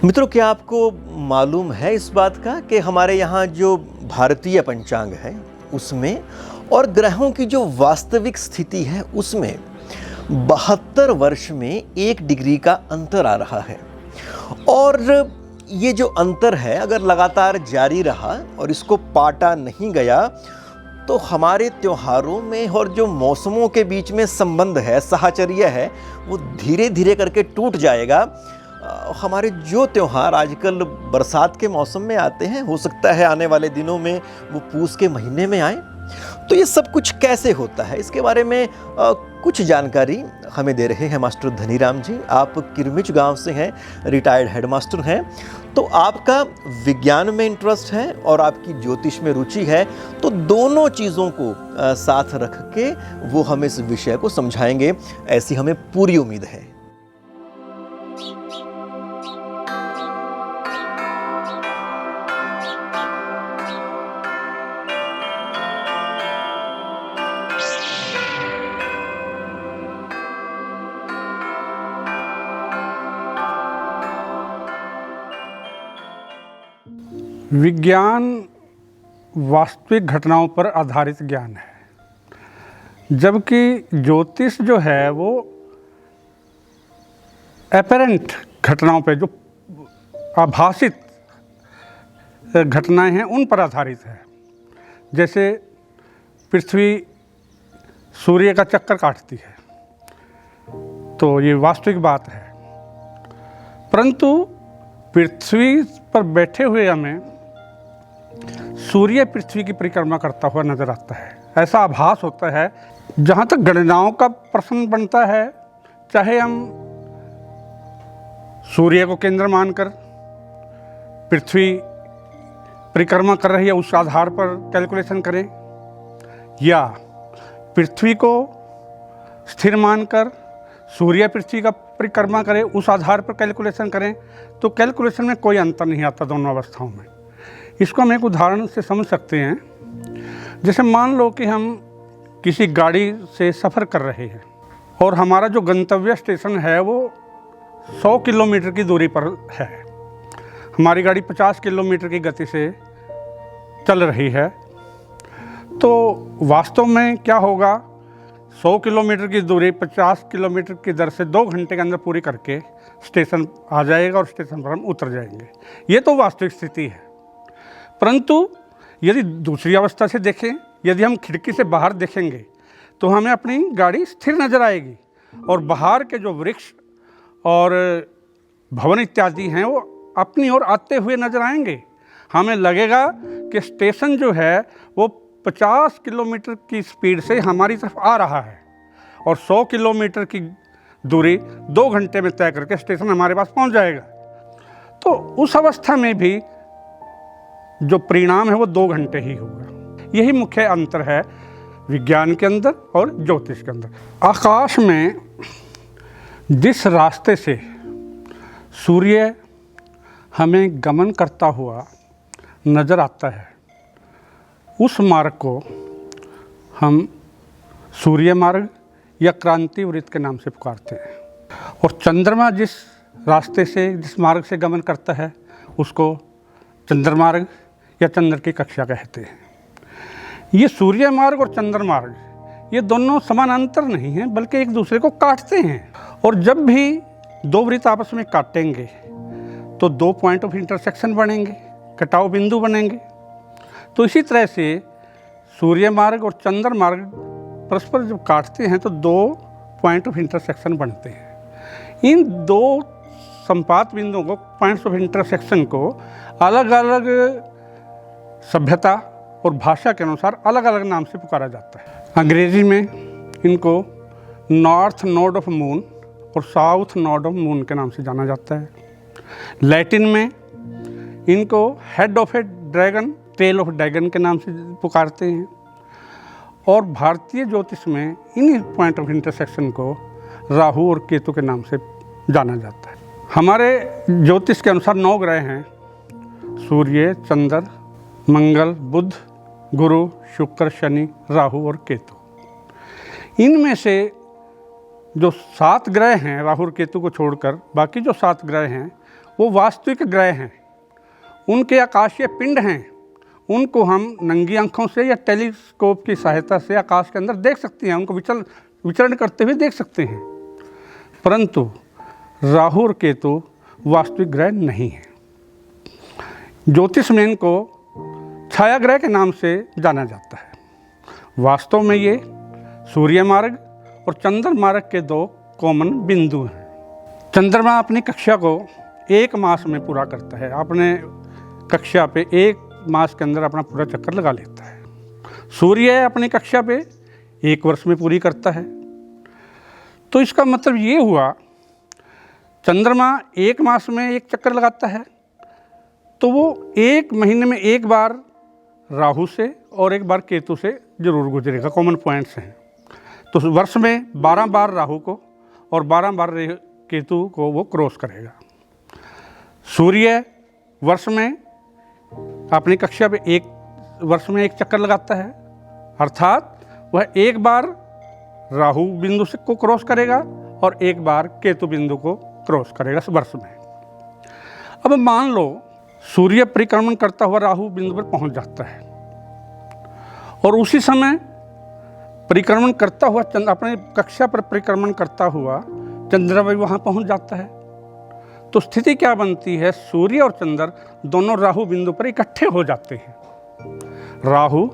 मित्रों, क्या आपको मालूम है इस बात का कि हमारे यहाँ जो भारतीय पंचांग है उसमें और ग्रहों की जो वास्तविक स्थिति है उसमें 72 वर्ष में 1 डिग्री का अंतर आ रहा है। और ये जो अंतर है अगर लगातार जारी रहा और इसको पाटा नहीं गया तो हमारे त्योहारों में और जो मौसमों के बीच में संबंध है, साहचर्य है, वो धीरे धीरे करके टूट जाएगा। हमारे जो त्यौहार आजकल बरसात के मौसम में आते हैं, हो सकता है आने वाले दिनों में वो पूस के महीने में आए। तो ये सब कुछ कैसे होता है, इसके बारे में कुछ जानकारी हमें दे रहे हैं मास्टर धनीराम जी। आप किरमिच गांव से हैं, रिटायर्ड हेडमास्टर हैं। तो आपका विज्ञान में इंटरेस्ट है और आपकी ज्योतिष में रुचि है, तो दोनों चीज़ों को साथ रख के वो हमें इस विषय को समझाएंगे, ऐसी हमें पूरी उम्मीद है। विज्ञान वास्तविक घटनाओं पर आधारित ज्ञान है, जबकि ज्योतिष जो है वो एपरेंट घटनाओं पे, जो आभासित घटनाएं हैं उन पर आधारित है। जैसे पृथ्वी सूर्य का चक्कर काटती है तो ये वास्तविक बात है, परंतु पृथ्वी पर बैठे हुए हमें सूर्य पृथ्वी की परिक्रमा करता हुआ नजर आता है, ऐसा आभास होता है। जहाँ तक गणनाओं का प्रश्न बनता है, चाहे हम सूर्य को केंद्र मानकर पृथ्वी परिक्रमा कर रही है उस आधार पर कैलकुलेशन करें, या पृथ्वी को स्थिर मानकर सूर्य पृथ्वी का परिक्रमा करें उस आधार पर कैलकुलेशन करें, तो कैलकुलेशन में कोई अंतर नहीं आता दोनों अवस्थाओं में। इसको हम एक उदाहरण से समझ सकते हैं। जैसे मान लो कि हम किसी गाड़ी से सफ़र कर रहे हैं और हमारा जो गंतव्य स्टेशन है वो 100 किलोमीटर की दूरी पर है। हमारी गाड़ी 50 किलोमीटर की गति से चल रही है, तो वास्तव में क्या होगा, 100 किलोमीटर की दूरी 50 किलोमीटर की दर से 2 घंटे के अंदर पूरी करके स्टेशन आ जाएगा और स्टेशन पर हम उतर जाएंगे। ये तो वास्तविक स्थिति है। परंतु यदि दूसरी अवस्था से देखें, यदि हम खिड़की से बाहर देखेंगे तो हमें अपनी गाड़ी स्थिर नज़र आएगी और बाहर के जो वृक्ष और भवन इत्यादि हैं वो अपनी ओर आते हुए नजर आएंगे। हमें लगेगा कि स्टेशन जो है वो 50 किलोमीटर की स्पीड से हमारी तरफ आ रहा है और 100 किलोमीटर की दूरी 2 घंटे में तय करके स्टेशन हमारे पास पहुंच जाएगा। तो उस अवस्था में भी जो परिणाम है वो 2 घंटे ही होगा। यही मुख्य अंतर है विज्ञान के अंदर और ज्योतिष के अंदर। आकाश में जिस रास्ते से सूर्य हमें गमन करता हुआ नज़र आता है, उस मार्ग को हम सूर्य मार्ग या क्रांति वृत्त के नाम से पुकारते हैं। और चंद्रमा जिस रास्ते से, जिस मार्ग से गमन करता है, उसको चंद्रमार्ग या चंद्र की कक्षा कहते हैं। ये सूर्य मार्ग और चंद्र मार्ग ये दोनों समानांतर नहीं हैं, बल्कि एक दूसरे को काटते हैं। और जब भी 2 वृत्त आपस में काटेंगे तो 2 पॉइंट ऑफ इंटरसेक्शन बनेंगे, कटाव बिंदु बनेंगे। तो इसी तरह से सूर्य मार्ग और चंद्र मार्ग परस्पर जब काटते हैं तो 2 पॉइंट ऑफ इंटरसेक्शन बनते हैं। इन 2 संपात बिंदुओं को, पॉइंट्स ऑफ इंटरसेक्शन को, अलग अलग सभ्यता और भाषा के अनुसार अलग अलग नाम से पुकारा जाता है। अंग्रेजी में इनको नॉर्थ नोड ऑफ मून और साउथ नोड ऑफ मून के नाम से जाना जाता है। लैटिन में इनको head of a dragon, tail of dragon के नाम से पुकारते हैं। और भारतीय ज्योतिष में इन पॉइंट ऑफ इंटरसेक्शन को राहु और केतु के नाम से जाना जाता है। हमारे ज्योतिष के अनुसार 9 ग्रह हैं: सूर्य, चंद्र, मंगल, बुध, गुरु, शुक्र, शनि, राहु और केतु। इनमें से जो 7 ग्रह हैं, राहु और केतु को छोड़कर बाकी जो 7 ग्रह हैं, वो वास्तविक ग्रह हैं, उनके आकाशीय पिंड हैं, उनको हम नंगी आंखों से या टेलीस्कोप की सहायता से आकाश के अंदर देख सकते हैं, उनको विचरण करते हुए देख सकते हैं। परंतु राहु और केतु वास्तविक ग्रह नहीं है। ज्योतिष में इनको छाया ग्रह के नाम से जाना जाता है। वास्तव में ये सूर्य मार्ग और चंद्र मार्ग के दो कॉमन बिंदु हैं। चंद्रमा अपनी कक्षा को 1 मास में पूरा करता है, अपने कक्षा पे 1 मास के अंदर अपना पूरा चक्कर लगा लेता है। सूर्य अपनी कक्षा पे 1 वर्ष में पूरी करता है। तो इसका मतलब ये हुआ, चंद्रमा 1 मास में 1 चक्कर लगाता है, तो वो 1 महीने में 1 बार राहु से और 1 बार केतु से जरूर गुजरेगा। कॉमन पॉइंट्स हैं। तो वर्ष में 12 बार राहु को और 12 बार केतु को वो क्रॉस करेगा। सूर्य वर्ष में अपनी कक्षा पे 1 वर्ष में 1 चक्कर लगाता है, अर्थात वह 1 बार राहु बिंदु से को क्रॉस करेगा और 1 बार केतु बिंदु को क्रॉस करेगा वर्ष में। अब मान लो सूर्य परिक्रमण करता हुआ राहु बिंदु पर पहुंच जाता है और उसी समय परिक्रमण करता हुआ अपने कक्षा पर परिक्रमण करता हुआ चंद्रमा भी वहां पहुंच जाता है। तो स्थिति क्या बनती है, सूर्य और चंद्र दोनों राहु बिंदु पर इकट्ठे हो जाते हैं। राहु,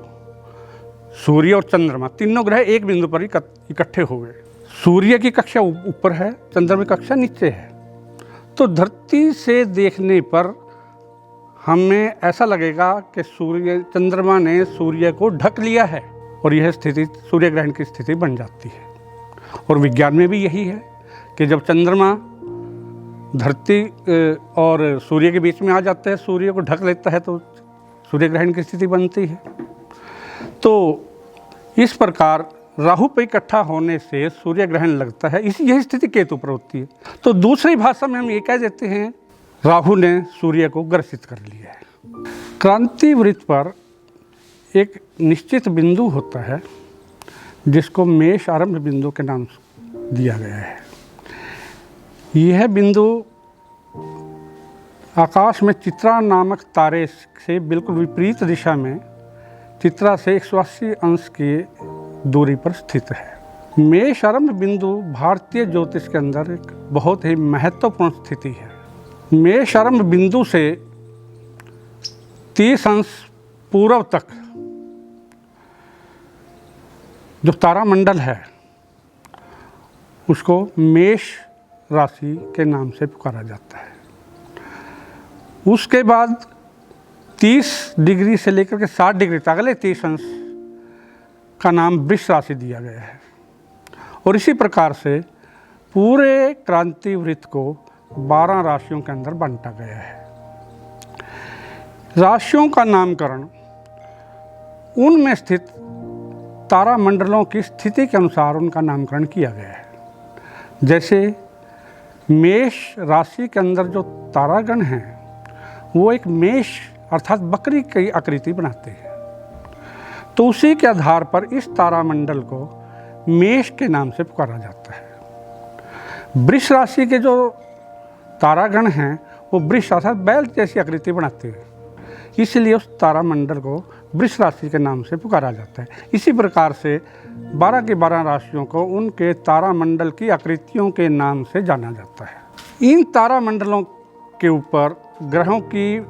सूर्य और चंद्रमा तीनों ग्रह एक बिंदु पर इकट्ठे हो गए। सूर्य की कक्षा ऊपर है, चंद्रमा की कक्षा नीचे है। तो धरती से देखने पर हमें ऐसा लगेगा कि चंद्रमा ने सूर्य को ढक लिया है और यह स्थिति सूर्य ग्रहण की स्थिति बन जाती है। और विज्ञान में भी यही है कि जब चंद्रमा धरती और सूर्य के बीच में आ जाता है, सूर्य को ढक लेता है, तो सूर्य ग्रहण की स्थिति बनती है। तो इस प्रकार राहु पर इकट्ठा होने से सूर्य ग्रहण लगता है। यही स्थिति केतु पर होती है। तो दूसरी भाषा में हम ये कह देते हैं राहु ने सूर्य को ग्रसित कर लिया है। क्रांति वृत्त पर एक निश्चित बिंदु होता है जिसको मेष आरंभ बिंदु के नाम दिया गया है। यह बिंदु आकाश में चित्रा नामक तारे से बिल्कुल विपरीत दिशा में चित्रा से 180 अंश की दूरी पर स्थित है। मेष आरंभ बिंदु भारतीय ज्योतिष के अंदर एक बहुत ही महत्वपूर्ण स्थिति है। मेष आरंभ बिंदु से 30 अंश पूर्व तक जो तारामंडल है उसको मेष राशि के नाम से पुकारा जाता है। उसके बाद 30 डिग्री से लेकर के 60 डिग्री तक अगले 30 अंश का नाम वृष राशि दिया गया है। और इसी प्रकार से पूरे क्रांति वृत्त को 12 राशियों के अंदर बांटा गया है। राशियों का नामकरण उनमें स्थित तारामंडलों की स्थिति के अनुसार उनका नामकरण किया गया है। जैसे मेष राशि के अंदर जो तारागण हैं वो एक मेष अर्थात बकरी की आकृति बनाते हैं, तो उसी के आधार पर इस तारामंडल को मेष के नाम से पुकारा जाता है। वृष राशि के जो तारागण हैं वो वृष अर्थात बैल जैसी आकृति बनाते हैं, इसलिए उस तारामंडल को वृष राशि के नाम से पुकारा जाता है। इसी प्रकार से 12 की 12 राशियों को उनके तारामंडल की आकृतियों के नाम से जाना जाता है। इन तारामंडलों के ऊपर ग्रहों की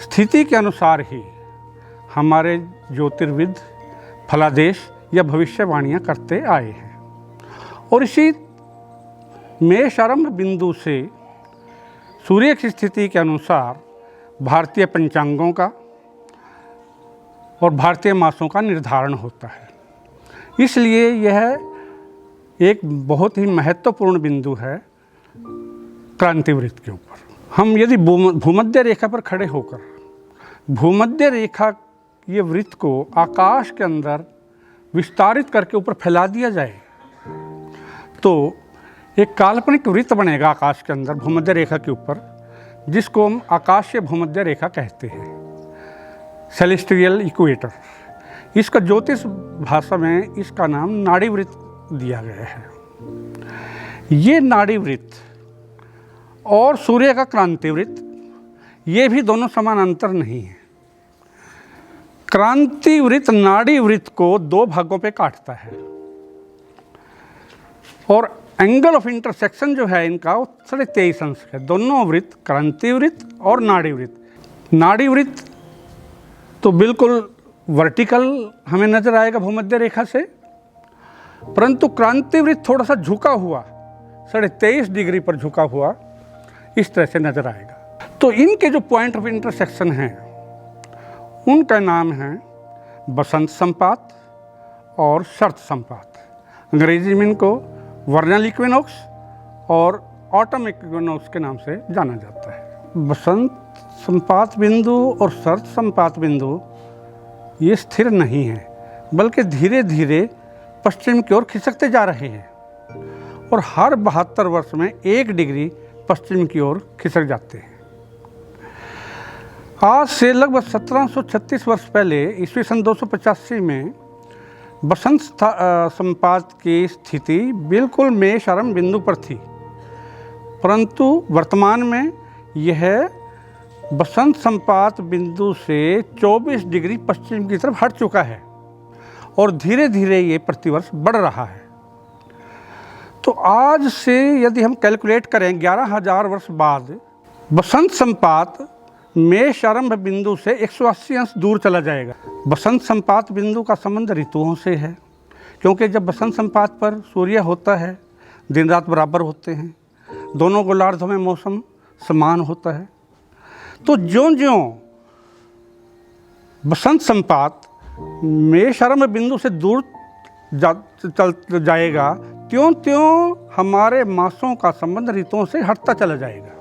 स्थिति के अनुसार ही हमारे ज्योतिर्विद फलादेश या भविष्यवाणियाँ करते आए हैं। और इसी मेष आरंभ बिंदु से सूर्य की स्थिति के अनुसार भारतीय पंचांगों का और भारतीय मासों का निर्धारण होता है। इसलिए यह एक बहुत ही महत्वपूर्ण बिंदु है क्रांति वृत्त के ऊपर। हम यदि भूमध्य रेखा पर खड़े होकर भूमध्य रेखा ये वृत्त को आकाश के अंदर विस्तारित करके ऊपर फैला दिया जाए तो एक काल्पनिक वृत्त बनेगा आकाश के अंदर भूमध्य रेखा के ऊपर, जिसको हम आकाशीय भूमध्य रेखा कहते हैं, सेलेस्टियल इक्वेटर। इसका ज्योतिष भाषा में इसका नाम नाड़ी वृत्त दिया गया है। ये नाड़ी वृत्त और सूर्य का क्रांतिवृत्त, ये भी दोनों समानांतर नहीं है। क्रांतिवृत्त नाड़ी वृत्त को दो भागों पे काटता है और एंगल ऑफ इंटरसेक्शन जो है इनका वो 23.5 अंश है। दोनों वृत्त, क्रांतिवृत्त और नाड़ी वृत्त। नाड़ी वृत्त तो बिल्कुल वर्टिकल हमें नजर आएगा भूमध्य रेखा से, परंतु क्रांतिवृत्त थोड़ा सा झुका हुआ, 23.5 डिग्री पर झुका हुआ इस तरह से नजर आएगा। तो इनके जो पॉइंट ऑफ इंटरसेक्शन हैं उनका नाम है बसंत संपात और शरत संपात। अंग्रेजी में इनको वर्नल इक्विनॉक्स और ऑटम इक्विनॉक्स के नाम से जाना जाता है। बसंत संपात बिंदु और शरत संपात बिंदु ये स्थिर नहीं है, बल्कि धीरे धीरे पश्चिम की ओर खिसकते जा रहे हैं और हर 72 वर्ष में 1 डिग्री पश्चिम की ओर खिसक जाते हैं। आज से लगभग 1736 वर्ष पहले ईस्वी सन 285 में बसंत संपात की स्थिति बिल्कुल मेष आरंभ बिंदु पर थी, परंतु वर्तमान में यह बसंत संपात बिंदु से 24 डिग्री पश्चिम की तरफ हट चुका है और धीरे धीरे ये प्रतिवर्ष बढ़ रहा है। तो आज से यदि हम कैलकुलेट करें 11,000 वर्ष बाद बसंत संपात मेष आरंभ बिंदु से 180 अंश दूर चला जाएगा। बसंत संपात बिंदु का संबंध ऋतुओं से है, क्योंकि जब बसंत संपात पर सूर्य होता है दिन रात बराबर होते हैं, दोनों गोलार्धों में मौसम समान होता है। तो ज्यों ज्यों बसंत संपात मेष आरंभ बिंदु से दूर चल जाएगा, त्यों त्यों हमारे मासों का संबंध ऋतुओं से हटता चला जाएगा।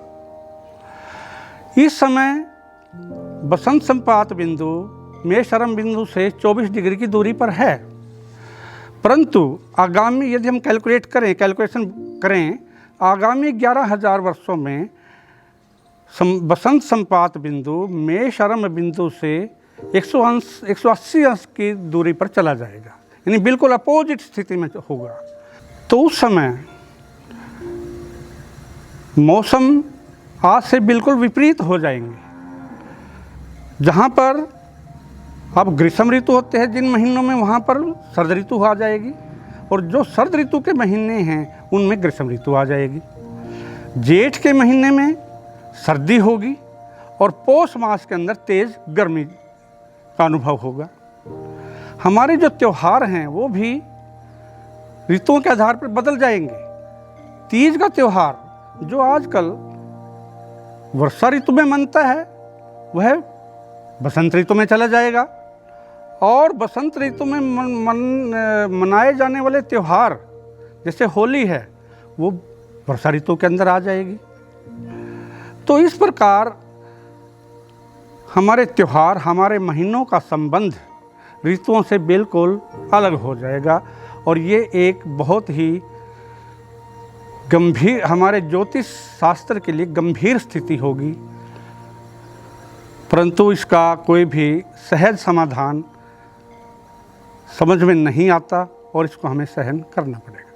इस समय बसंत संपात बिंदु मेष आरंभ बिंदु से 24 डिग्री की दूरी पर है, परंतु आगामी यदि हम कैलकुलेशन करें आगामी 11,000 वर्षों में बसंत संपात बिंदु मेष आरंभ बिंदु से 180 अंश की दूरी पर चला जाएगा, यानी बिल्कुल अपोजिट स्थिति में होगा। तो उस समय मौसम आज से बिल्कुल विपरीत हो जाएंगे। जहाँ पर अब ग्रीष्म ऋतु होते हैं जिन महीनों में, वहाँ पर सर्द ऋतु आ जाएगी, और जो सर्द ऋतु के महीने हैं उनमें ग्रीष्म ऋतु आ जाएगी। जेठ के महीने में सर्दी होगी और पौष मास के अंदर तेज गर्मी का अनुभव होगा। हमारे जो त्यौहार हैं वो भी ऋतुओं के आधार पर बदल जाएंगे। तीज का त्यौहार जो आजकल वर्षा ऋतु में मनता है वह बसंत ऋतु में चला जाएगा, और बसंत ऋतु में मनाए जाने वाले त्यौहार जैसे होली है वो वर्षा ऋतु के अंदर आ जाएगी। तो इस प्रकार हमारे त्यौहार, हमारे महीनों का संबंध ऋतुओं से बिल्कुल अलग हो जाएगा, और ये एक बहुत ही गंभीर, हमारे ज्योतिष शास्त्र के लिए गंभीर स्थिति होगी, परंतु इसका कोई भी सहज समाधान समझ में नहीं आता और इसको हमें सहन करना पड़ेगा।